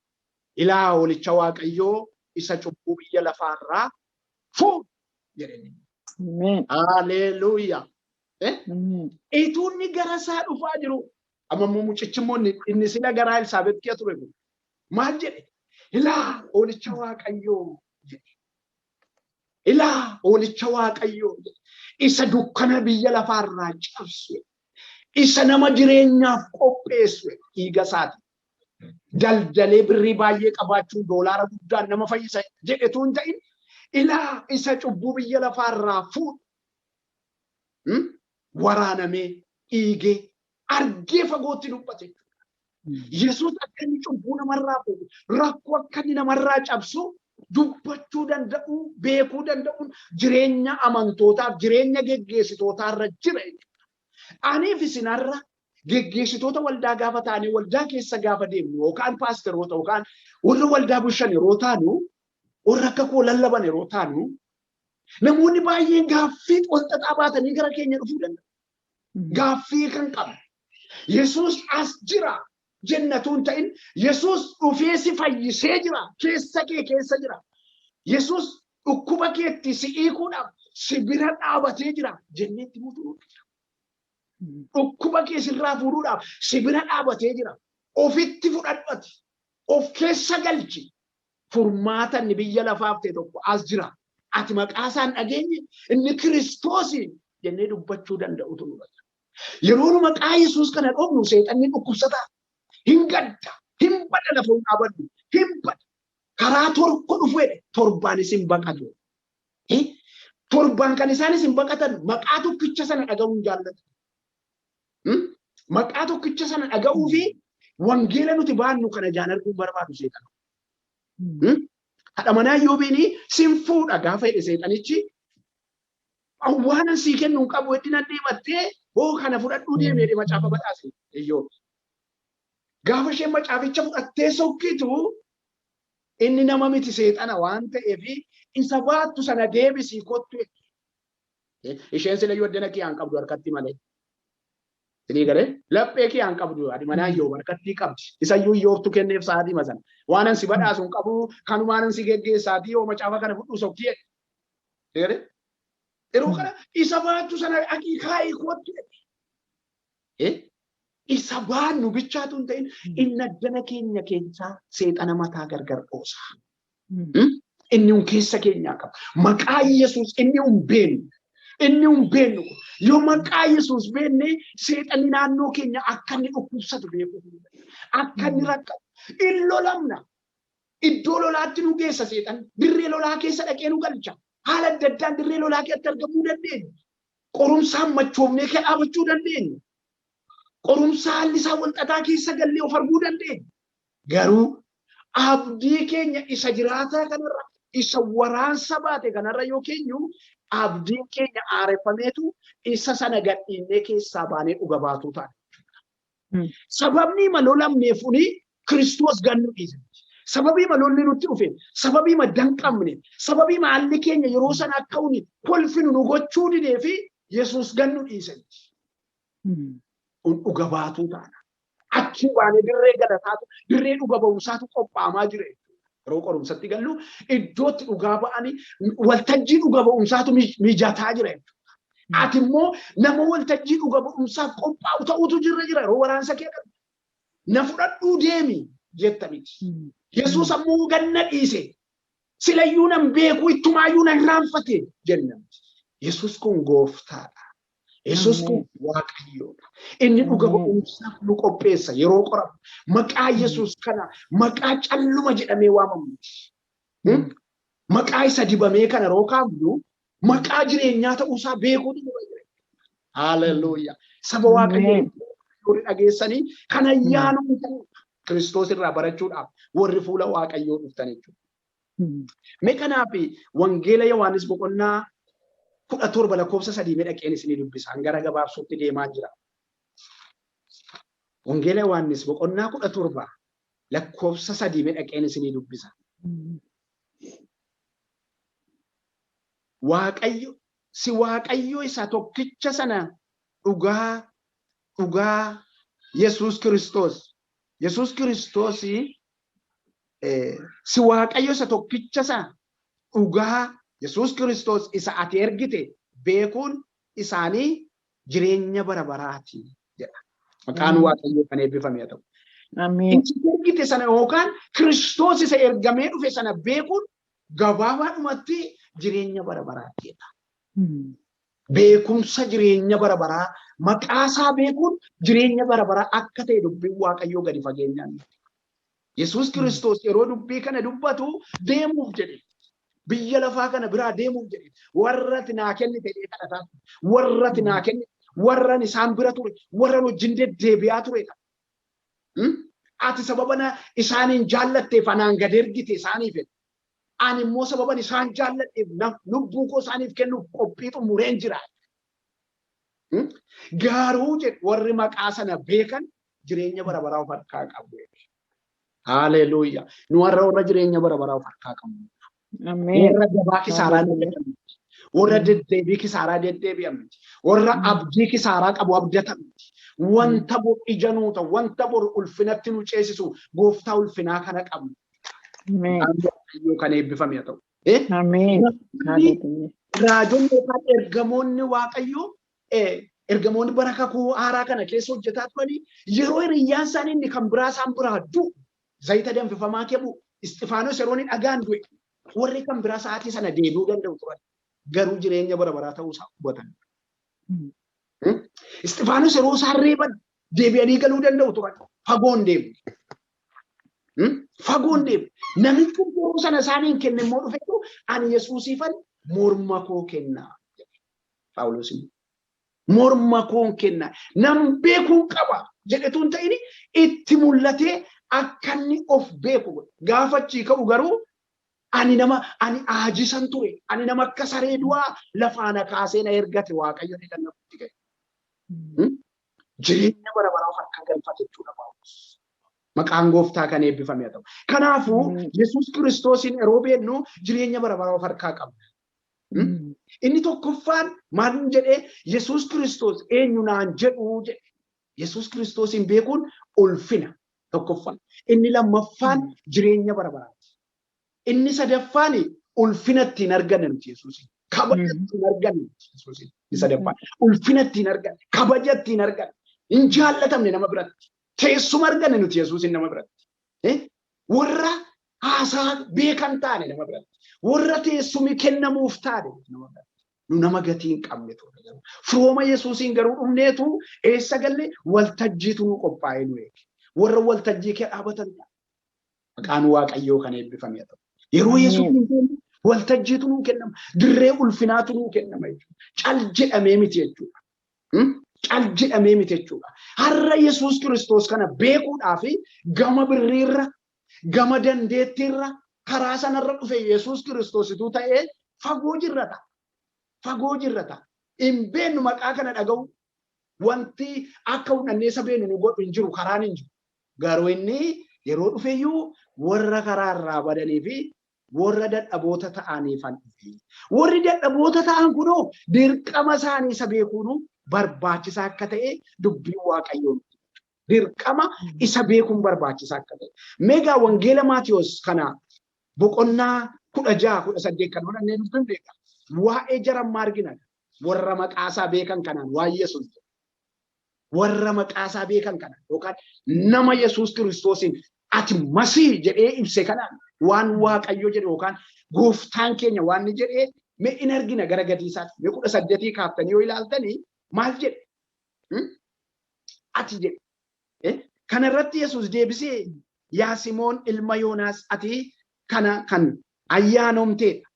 Ilaa hoolicha Waaqayyoo isa cubbuu biyya lafaarraa fuudhu jedhani. Haleluuyaa. Ituu inni gara isaa dhufaa jiru. Amma mucichi immoo inni sila garaa Elsaabeet kee ture. Maal jedhe? Ilaa hoolicha Waaqayyoo jedhe. Ilaa hoolicha Waaqayyoo isa dukkana biyya lafaarraa cabsu. Isa nama jireenyaaf qopheessu dhiiga isaati. Daldalee birrii baay'ee qabaachuun doolaara guddaan nama fayyisa jedhetu hin ta'in ilaa isa cubbuu biyya lafaarraa fuudhu. Waraanamee dhiigee argee fagootti dubbate. Yesuus akka inni cubbuu namarraa fuudhu rakkoo akka inni namarraa cabsu dubbachuu danda'u beekuu danda'uun jireenya amantootaaf jireenya geggeessitootaarra jira. Aniif isinarra geggeessitoota waldaa gaafa taanii waldaa keessa gaafa deemnu yookaan paasteroota yookaan warra waldaa bulchan yeroo taanu warra akka koo lallaban yeroo taanu namoonni baay'een gaaffii walxaxaa baatanii gara keenya dhufuu danda'u. Gaaffii kan qabu Yesuus as jira jennatuun ta'in Yesuus dhufee si fayyisee jira keessa kee keessa jira. Yesuus dhukkuba keetti si hiikuudhaaf si bira dhaabatee jira jenneetti mutu. Dhukkuba kee sirraa fuudhuudhaaf si bira dhaabatee jira. Ofitti fudhadhati. Of keessa galchi. Furmaata inni biyya lafaaf ta'e tokko as jira. Ati maqaa isaan dhageenye inni Kiristoosii jennee dubbachuu danda'utu nu bada. Yeroo nu maqaa Yesuus kana dhoofnu seexanni dhukkubsataa. Hin gadda. Hin bada lafa hin dhaabadhu. Hin bada. Karaa torba dhufu jedhe torbaanis hin baqatu. Torbaan kan isaanis hin baqatan maqaa tokkicha sana dhaga'uun jaallatu. Maqaa tokkicha sana dhaga'uu fi wangeela nuti baannu kana jaan arguun barbaadu seexana. Haadha manaa Iyyoobiin sin fuudha gaafa jedhe seexanichi waan sii kennuu qabu heddiin deemattee hoo kana fudhadhuu deemee macaafa badhaase Iyyoob. Gaafa isheen macaaficha fudhattee sokkitu inni nama miti seexana waan ta'eef isa baattu sana deebisii kottu. Isheen sila yoo addana kiyaan qabdu harkatti malee. Sinii garee laphee kiyaan qabdu haadha manaa Iyyoob harkatti qabdi. Isa iyyuu Iyyoobtu kenneef sa'aatii masan. Waan ansi badhaasuun qabu kanumaan ansi geggeessaatii yoo macaafa kana fudhu sokkii. Yeroo kana isa baattu sana haqiiqaa hiikootti. Isa baannu bichaatu hin ta'in inni addana keenya keessaa seexana mataa gargar dhoosa. Inni keessa keenyaa qaba. Maqaa Yesuus inni beenu. Inni beenu. Yoo maqaa Yesuus beenne seexanni naannoo keenya akka inni dhukkubsatu beekuu. Akka inni rakkatu. In lolamna. Iddoo lolaatti nu geessa seexan. Dirree lolaa keessa dhaqee nu galcha. Haala adda addaan dirree lolaa keessatti argamuu dandeenya. Qorumsaan machoofnee kee dhaabachuu dandeenya. Qorumsa haalli isaa walxaxaa keessa gallee of arguu dandeenya. Garuu abdii keenya isa jiraataa kanarra isa waraansa baate kanarra yoo keenyu abdiin keenya aareffameetu isa sana gadhiinnee keessaa baanee dhuga baatuu ta'a. Sababni lolamneefuni Kiristoos gannu dhiise. Sababii lolli nutti dhufe, sababii danqamne, sababii haalli keenya yeroo sana akka uni kolfinu nu gochuu didee fi Yesuus gannu dhiise. Dhuga baatuu taana. Achi waan dirree galataatu, dirree dhuga ba'umsaatu qophaa'amaa jira. Yeroo qorumsatti gallu iddootti dhugaa ba'anii waltajjii dhuga ba'umsaatu mijataa jira. Ati immoo nama waltajjii dhuga ba'umsaaf qophaa'u ta'utu jira yeroo waraansa kee qabu. Na fudhadhuu deemi jetta miti. Yesuus ammoo ganna dhiise. Silayyuu nan beeku ittumaayyuu nan raanfate jennaan. Yesuus kun gooftaadha. Yesuus kun Waaqayyoodha. Inni dhuga ba'umsaaf nu qopheessa yeroo qoramu. Maqaa Yesuus kana maqaa calluma jedhamee waamamu. Maqaa isa dibamee kana yeroo kaafnu maqaa jireenyaa ta'uusaa beekuutu nu fayyada. Haaleluyyaa. Saba Waaqayyoo dhageessanii kan ayyaanuu ta'u Kiristoos irraa barachuudhaaf warri fuula Waaqayyoo dhuftan jechuudha. Mee kanaaf wangeela Yohaannis boqonnaa 17 lakkoofsa 3 dhaqeen isinii dubbisaan gara gabaabsuutti deemaa jira. Wangeela Yohaannis boqonnaa 17 lakkoofsa 3 dhaqeen isinii dubbisa. Waaqayyo isa tokkicha sana dhugaa Yesuus Kiristoos si Waaqayyo isa tokkicha sana dhugaa Yesuus Kiristoos isa ati ergite beekuun isaanii jireenya bara baraati jedha. Maqaan Waaqayyoo kan eebbifame haa ta'u. Ameen. Ergite sana yookaan Kiristoos isa ergamee dhufe sana beekuun gabaabaadhumatti jireenya bara baraati jedha. Beekumsa jireenya bara baraa maqaasaa beekuun jireenya bara baraa akka ta'e dubbiin Waaqayyoo gadi fageenyaan. Yesuus Kiristoos yeroo dubbii kana dubbatu deemuuf jedhe. Biyya lafaa kana biraa deemuuf jedhe. Warra naa kennite jedhee kadhataa. Warra naa kennite. Warra isaan bira ture. Warra wajjin deddeebi'aa ture. Ati sababa isaaniin jaallatteef anaan gad ergite isaaniif. Ani immoo sababan isaan jaalladheef lubbuu koo isaaniif kennuuf qophii xumureen jira. Garuu jedhu warri maqaa sana beekan jireenya bara baraa of harkaa qabu. Haaleluyyaa. Nu warra jireenya bara baraa of harkaa qabu. Warra gabaa kisaaraa deddeebi'an. Warra deddeebii kisaaraa deddeebi'an. Warra abdii kisaaraa qabu abdatan. Wanta bor ija nuu ta'u, wanta bor ulfinatti nu ceesisu gooftaa ulfinaa kana qabnu. Kan eebbifame haa ta'u. Raajonni yookaan ergamoonni Waaqayyoo ergamoonni bara kakuu haaraa kana keessa hojjetaa turanii yeroo hiriyyaan isaanii inni kan biraa isaan biraa du'u zayita danfifamaa kebu Isxifaanos yeroo inni dhagaan du'e warri kan biraa sa'aatii sana deebi'uu danda'u turan garuu jireenya bara baraa ta'uu isaa hubatan. Isxifaanos yeroo isaan reeban deebi'anii galuu danda'u turan fagoon deemu. Fagoon deemu. Namichi yeroo sana isaaniin kenne immoo dhufetu ani Yesuusiifan morma koo kennaa. Phaawulos morma koo kennaa. Nam beekuu qaba jedhetu hin ta'in itti mul'atee akka inni of beeku gaafachii ka'u garuu ani aajisan ture. Ani nama akka saree du'aa lafaana kaasee na ergate Waaqayyo ni kennamutti ga'e. Jireenya bara baraa of harkaa galfate jechuudha Phaawulos. Maqaan gooftaa kan eebbifame haa ta'u. Kanaafuu Yesuus Kiristoosiin yeroo beeknu jireenya bara baraa of harkaa qabna. Inni tokkoffaan maal jedhee Yesuus Kiristoos eenyu naan jedhu jedhe. Yesuus Kiristoosiin beekuun ulfina tokkoffaan. Inni lammaffaan jireenya bara baraati. Inni sadaffaan ulfina ittiin arganne nuti Yesuusiin. Kabaja ittiin arganne nuti Yesuusiin. Inni sadaffaan ulfina ittiin arganne, kabaja ittiin arganne, hin jaallatamne nama biratti. Teessuma arganne nuti Yesuusiin nama biratti. Warra haasaa beekan taane nama biratti. Warra teessumi kennamuuf taane nama biratti. Nu nama gatii hin qabne ture garuu. Firooma Yesuusiin garuu dhumneetu eessa galle waltajjiitu nu qophaa'ee nu eege. Warra waltajjii kee dhaabatan ta'a. Maqaan Waaqayyoo kan eebbifame haa ta'u. Yeroo Yesuusiin kennu waltajjiitu nu kennama. Dirree ulfinaatu nu kennama jechuudha. Cal jedhamee miti jechuudha. Cal jedhamee miti jechuudha. Har'a Yesuus Kiristoos kana beekuudhaaf gama birriirra, gama dandeettiirra, karaa sanarra dhufe Yesuus Kiristoositu ta'ee fagoo jirrata. Fagoo jirrata. Hin beennu maqaa kana dhaga'u wanti akka hundanneessa beenu nu godhu hin jiru karaan hin jiru. Garuu inni yeroo dhufeyyuu warra karaa irraa badanii fi warra dadhaboota ta'aniifan dhufe. Warri dadhaboota ta'an kunoo dirqama isaanii isa beekuunu barbaachisaa akka ta'e dubbiin Waaqayyoo. Dirqama isa beekuun barbaachisaa akka ta'e. Meegaa wangeela Maatiyos kana boqonnaa 16-18 kan hodhannee nutti beeka. Waa'ee jarammaa argina. Warra maqaasaa beekan kanaan waa'ee Yesuus. Warra maqaasaa beekan kanaan yookaan nama Yesuus Kiristoosiin ati masii jedhee ibse kanaan waan waaqayyo jedhe yookaan gooftaan keenya waan ni jedhee mee in argina gara gadiisaatti mee 18 kaaftanii yoo ilaaltanii maal jedhe ati jedhe kana irratti Yesuus deebisee yaa Simoon ilma Yoonaas ati kana kan ayyaanomteedha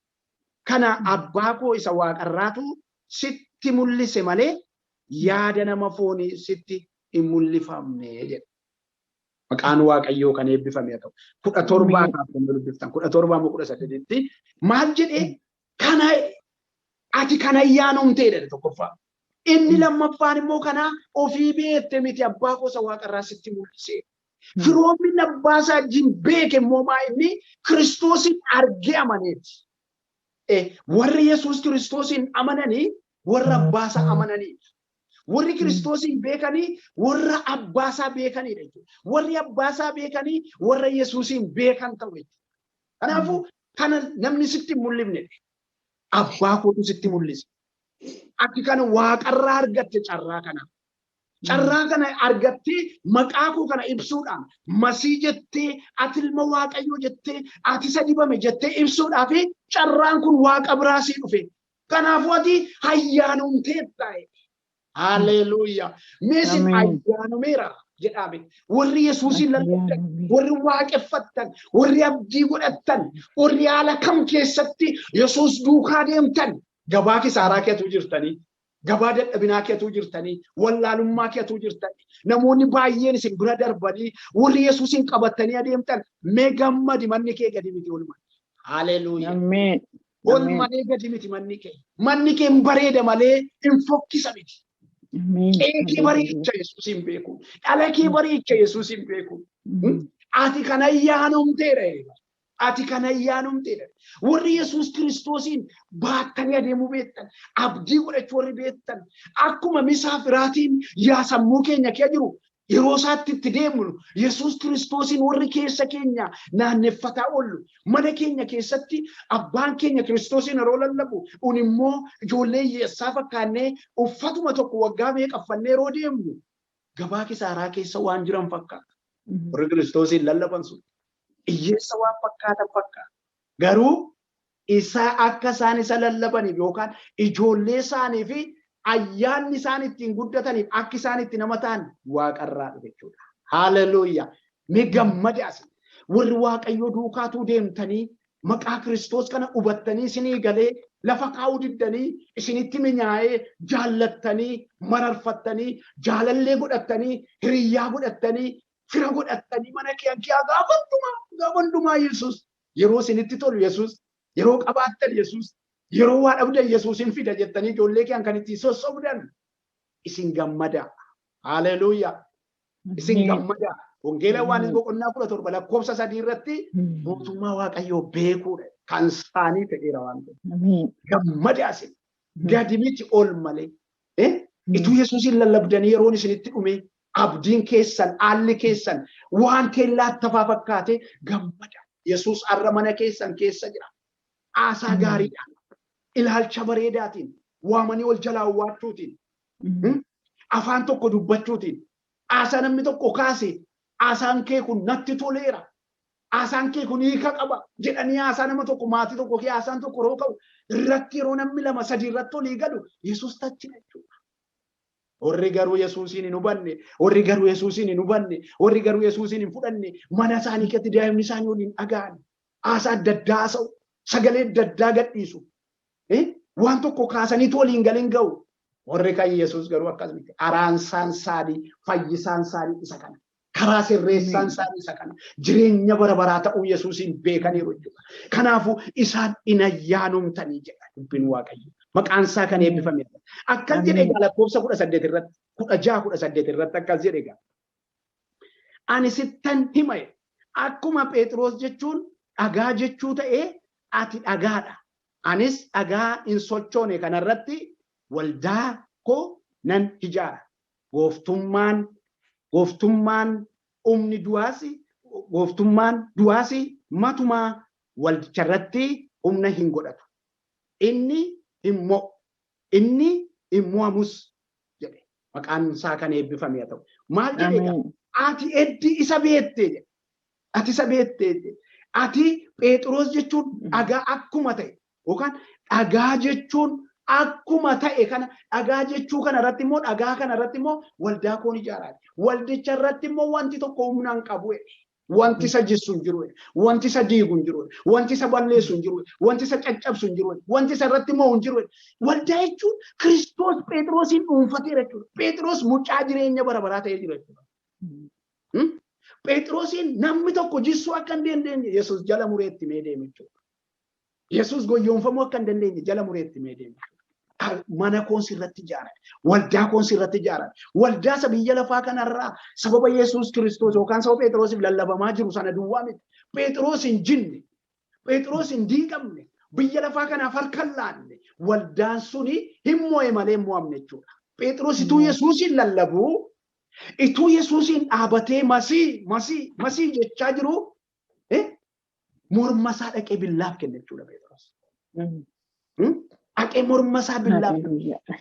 kana abbaa koo isa waaqarraatu sitti mul'ise malee yaada nama foonii sitti hin mul'ifamne jedhe. Maqaan waaqayyoo kan eebbifame haa ta'u. 17 kaaftanii dubbiftan 17 maal jedhee kana ati kana ayyaanomteedha tokkoffaa. Inni lammaffaan immoo kana ofii beekte miti abbaa koo isa waaqarraa sitti mul'ise. Firoomni abbaasaa wajjin beeke immoo maa inni Kiristoosin argee amaneeti. Warri Yesuus Kiristoosin amananii warra abbaasaa amananii. Warri Kiristoosin beekanii warra abbaasaa beekaniidha jechuudha. Warri abbaasaa beekanii warra Yesuusin beekan ta'u jechuudha. Kanaafuu kana namni sitti hin mul'ifne abbaa kootu sitti mul'ise. Ati kana waaqarraa argatte carraa kana. Carraa kana argattee maqaa koo kana ibsuudhaan masii jettee ati ilma waaqayyoo jettee ati isa dibame jettee ibsuudhaaf carraan kun waaqa biraa sii dhufe. Kanaafuu ati ayyaanomteetta. Hallelujah. Meesin ayyaanumeera jedhame. Warri Yesuusin lallabdan, warri waaqeffattan, warri abdii godhattan, warri haala kam keessatti Yesuus duukaa deemtan gabaa kisaaraa keetu jirtanii. Gabaa dadhabinaa keetu jirtanii, wallaalummaa keetu jirtanii, namoonni baay'een isin bira darbanii warri Yesuusin qabatanii adeemtan mee gammadi manni kee gadi miti olma. Hallelujah. Amen. Olmalee gadi miti manni kee. Manni kee hin bareeda malee hin fokkisa miti. Kee bareecha Yesuusin beeku. Dhala kee bareecha Yesuusin beeku. Ati kana ayyaanomteedha. Ati kana ayyaanomteedha. Warri Yesuus Kiristoosin baattanii adeemuu beektan, abdii godhachuu warri beektan, akkuma misaa firaatiin yaa sammuu keenya kee jiru yeroo isaatti itti deemnu Yesuus Kiristoosin warri keessa keenya naanneffataa oollu mana keenya keessatti abbaan keenya Kiristoosin yeroo lallabu un immoo ijoollee hiyyeessaa fakkaannee uffatuma tokko waggaa meeqaffannee yeroo deemnu gabaa kisaaraa keessa waan jiran fakkaata. Warri Kiristoosin lallaban sun hiyyeessa waan fakkaatan fakkaata. Garuu isaa akka isaan isa lallabaniif yookaan ijoollee isaanii fi ayyaanni isaan ittiin guddataniif akka isaan itti nama ta'an waaqarraa dhufe jechuudha. Hallelujah. Mi gammadaas warri waaqayyoo duukaatuu deemtanii maqaa Kiristoos kana hubattanii isinii galee lafa kaa'uu diddanii isinitti minyaa'ee jaallattanii mararfattanii jaalallee godhattanii hiriyyaa godhattanii fira godhattanii mana kee gaafa hundumaa Yesuus yeroo isinitti tolu Yesuus yeroo qabaattan Yesuus yeroo waa dhabdan Yesuusin fida jettanii ijoollee kee kan itti sossobdan isin gammada. Hallelujah. Isin gammada. Wangeela waan boqonnaa 17 lakkoofsa 3 irratti mootummaa waaqayyoo beekuudha kan isaanii ta'eera waan ta'eef. Gammada isin gadi miti ol malee ituu Yesuusin lallabdanii yeroon isinitti dhume abdiin keessan haalli keessan waan keellaattafaa fakkaate gammada. Yesuus arra mana keessan keessa jira. Aasaa gaariidhaan ilaalcha bareedaatiin waamanii ol jalaa waachuutiin afaan tokko dubbachuutiin aasaa namni tokko kaase aasaan kee kun natti toleera aasaan kee kun hiika qaba jedhanii aasaa nama tokko maatii tokko kee aasaan tokko yeroo qabu irratti yeroo namni 2-3 irratti olii galu Yesuus tachina jechuudha. Warri garuu Yesuusin hin hubanne, warri garuu Yesuusin hin hubanne, warri garuu Yesuusin hin fudhanne mana isaanii keessatti daa'imni isaanii waliin dhaga'an aasaa adda addaa haasa'u sagalee adda addaa gadhiisu. Waan tokko kaasanii waliin galin ga'u. Warri kan Yesuus garuu akkasumatti araansaan isaanii fayyisaan isaanii isa kana. Karaa sirreessaan isaanii isa kana. Jireenya bara baraa ta'uu Yesuusin beekaniiru jechuudha. Kanaafuu isaan hin ayyaanomtanii jedha dubbiin Waaqayyo. Maqaan isaa kan eebbifame. Akkas jedhee lakkoofsa 18 irratti 16-18 irratti akkas jedhee gaa. Ani sittan hima akkuma Phexros jechuun dhagaa jechuu ta'ee ati dhagaadha. Anis dhagaa hin sochoone kanarratti waldaa koo nan ijaara. Gooftummaan humni du'aasi matumaa waldicharratti humna hin godhatu. Inni immo'amus jedhe. Maqaan isaa kan eebbifame haa ta'u. Maal jedhee ati eddi isa beettee jedhe. Ati isa beektee. Ati Phexros jechuun dhagaa akkuma ta'e yookaan dhagaa jechuun akkuma ta'e kana dhagaa jechuu kana irratti immoo dhagaa kana irratti immoo waldaa koon ijaaraati. Waldicha irratti immoo wanti tokko humnaan qabu. Wanti isa jissu hin jiru. Wanti isa diigu hin jiru. Wanti isa balleessu hin jiru. Wanti isa caccabsu hin jiru. Wanti isa irratti immoo hin jiru. Waldaa jechuun Kiristoos Phexrosin dhuunfateera jechuudha. Phexros mucaa jireenya bara baraa ta'ee jira jechuudha. Phexrosin namni tokko jissuu akka hin dandeenye Yesuus jala mureetti mee deeme jechuudha. Yesuus goyyoonfamuu akka hin dandeenye jala mureetti mee deeme jechuudha. Mana koon sirratti ijaarame. Waldaa koon sirratti ijaarame. Waldaa isa biyya lafaa kanarraa sababa Yesuus Kiristoos yookaan sababa Phexrosiif lallabamaa jiru sana duwwaa miti. Phexros hin jinne. Phexros hin diigamne. Biyya lafaa kanaaf harka hin laanne. Waldaan suni hin mo'e malee hin mo'amne jechuudha. Phexros ituu Yesuusin lallabuu ituu Yesuusin dhaabatee masii jechaa jiru morma isaa dhaqee billaaf kenne jechuudha Phexros. Dhaqee morma isaa billaaf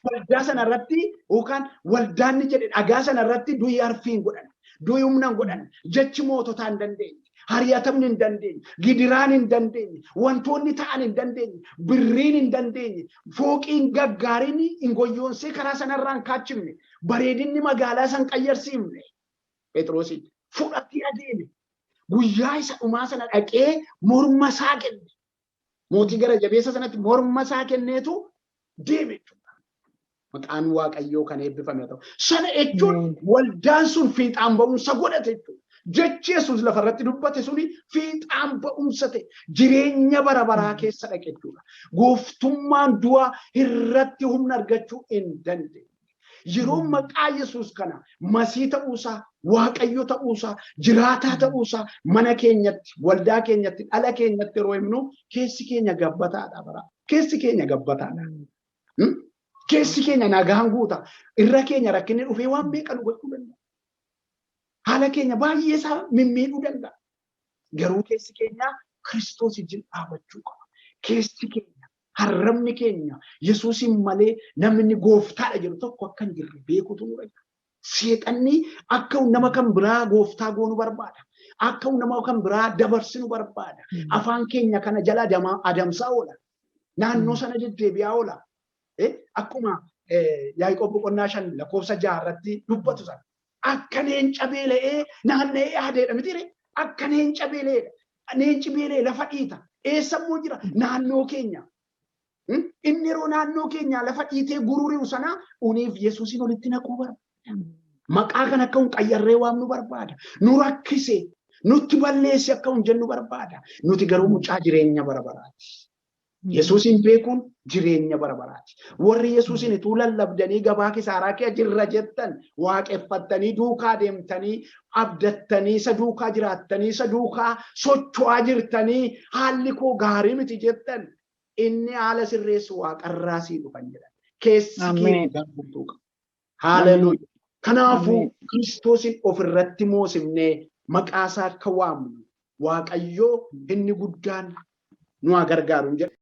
waldaa sana irratti yookaan waldaan jedhe dhagaa sana irratti du'i arfii hin godhan. Du'i humna hin godhan. Jechi moototaa hin dandeenye. Hariyatamni hin dandeenye. Gidiraan hin dandeenye. Wantoonni ta'an hin dandeenye. Birriin hin dandeenye. Fooqiin gaggaariin hin goyyoonsee karaa sanarraa hin kaachifne. Bareedinni magaalaa san qayyarsiifne. Phexrosin fudhatee adeeme. Guyyaa isa dhumaa sana dhaqee morma isaa kenne. Mootii gara jabeessa sanatti morma isaa kenneetu deeme jechuudha. Maqaan Waaqayyoo kan eebbifame ta'u. Sana jechuun waldaan sun fiixaan ba'umsa godhate jechuudha. Jechi Yesuus lafarratti dubbate suni fiixaan ba'umsa ta'e jireenya bara baraa keessa dhaqe jechuudha. Gooftummaan du'a irratti humna argachuu hin dandeenye. Yeroo maqaa Yesuus kana masii ta'uusaa, Waaqayyo ta'uusaa, jiraataa ta'uusaa mana keenyatti, waldaa keenyatti, dhala keenyatti yeroo himnu keessi keenya gabbataadha bara. Keessi keenya gabbataadha. Keessi keenya nagaan guuta. Irra keenya rakkinni dhufee waan meeqa nu gochuu danda'a. Haala keenya baay'ee isaa mimmiidhuu danda'a. Garuu keessi keenya Kiristoos wajjin dhaabachuu qaba. Keessi keenya harramni keenya Yesuusin malee namni gooftaadha jedhu tokko akka hin jirre beekutu nu dhaga'ama. Seexanni akka nama kan biraa gooftaa goonu barbaada. Akka nama kan biraa dabarsinu barbaada. Afaan keenya kana jala adamsaa oola. Naannoo sana deddeebi'aa oola. Akkuma Yaaqoob boqonnaa 5 lakkoofsa 6 irratti dubbatu sana. Akka leenca beela'ee naanna'ee aadeedha miti. Akka leenca beela'eedha. Leenci beela'ee lafa dhiita. Eessammoo jira? Naannoo keenya. Inni yeroo naannoo keenya lafa dhiitee gururi'u sana uniif Yesuusin walitti naquu barbaada. Maqaa kan akka hin qayyarree waan nu barbaada. Nu rakkise, nutti balleesse akka hin jennu barbaada. Nuti garuu mucaa jireenya bara baraati. Yesuusin beekuun jireenya bara baraati. Warri Yesuusin ituu lallabdanii gabaa kisaaraa kee jirra jettan waaqeffattanii duukaa deemtanii abdattanii isa duukaa jiraattanii isa duukaa socho'aa jirtanii haalli koo gaarii miti jettan inni haala sirreessu waaqarraa sii dhufan jedhan. Keessi keenya gabbuu qaba. Hallelujah. Kanaafuu Kiristoosin ofirratti moosifnee maqaa isaa akka waamnu Waaqayyoo inni guddaan nu gargaaru.